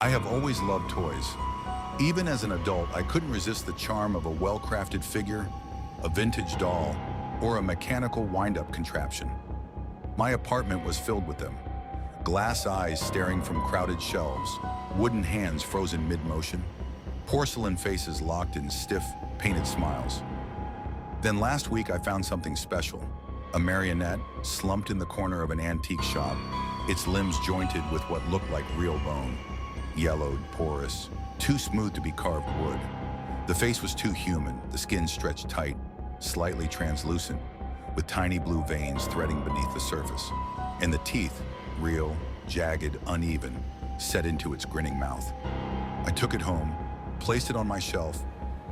I have always loved toys. Even as an adult, I couldn't resist the charm of a well-crafted figure, a vintage doll, or a mechanical wind-up contraption. My apartment was filled with them. Glass eyes staring from crowded shelves, wooden hands frozen mid-motion, porcelain faces locked in stiff, painted smiles. Then last week I found something special. A marionette slumped in the corner of an antique shop, its limbs jointed with what looked like real bone. Yellowed, porous, too smooth to be carved wood. The face was too human, the skin stretched tight, slightly translucent, with tiny blue veins threading beneath the surface. And the teeth, real, jagged, uneven, set into its grinning mouth. I took it home, placed it on my shelf,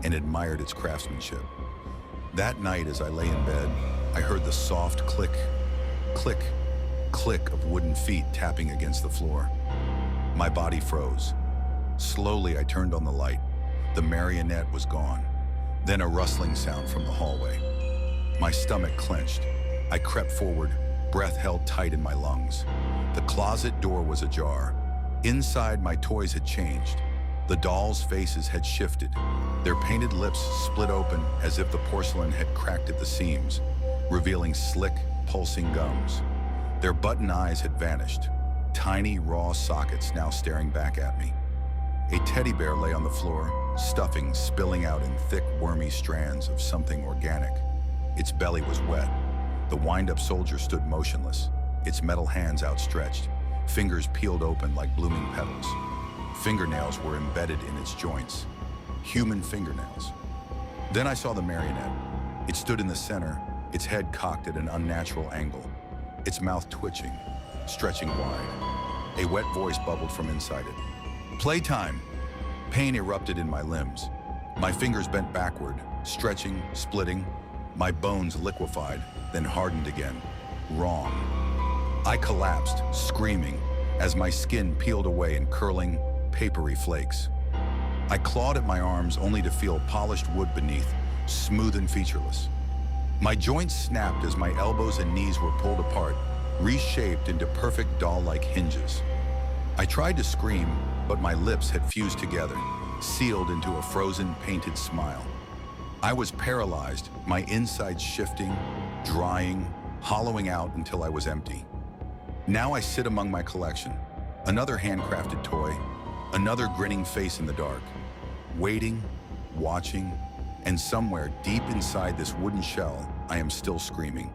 and admired its craftsmanship. That night as I lay in bed, I heard the soft click, click, click of wooden feet tapping against the floor. My body froze. Slowly, I turned on the light. The marionette was gone. Then a rustling sound from the hallway. My stomach clenched. I crept forward, breath held tight in my lungs. The closet door was ajar. Inside, my toys had changed. The dolls' faces had shifted. Their painted lips split open as if the porcelain had cracked at the seams, revealing slick, pulsing gums. Their button eyes had vanished. Tiny, raw sockets now staring back at me. A teddy bear lay on the floor, stuffing spilling out in thick, wormy strands of something organic. Its belly was wet. The wind-up soldier stood motionless, its metal hands outstretched, fingers peeled open like blooming petals. Fingernails were embedded in its joints. Human fingernails. Then I saw the marionette. It stood in the center, its head cocked at an unnatural angle, its mouth twitching, stretching wide. A wet voice bubbled from inside it. Playtime! Pain erupted in my limbs. My fingers bent backward, stretching, splitting. My bones liquefied, then hardened again. Wrong. I collapsed, screaming, as my skin peeled away in curling, papery flakes. I clawed at my arms only to feel polished wood beneath, smooth and featureless. My joints snapped as my elbows and knees were pulled apart, reshaped into perfect doll-like hinges. I tried to scream, but my lips had fused together, sealed into a frozen, painted smile. I was paralyzed, my insides shifting, drying, hollowing out until I was empty. Now I sit among my collection, another handcrafted toy, another grinning face in the dark, waiting, watching, and somewhere deep inside this wooden shell, I am still screaming.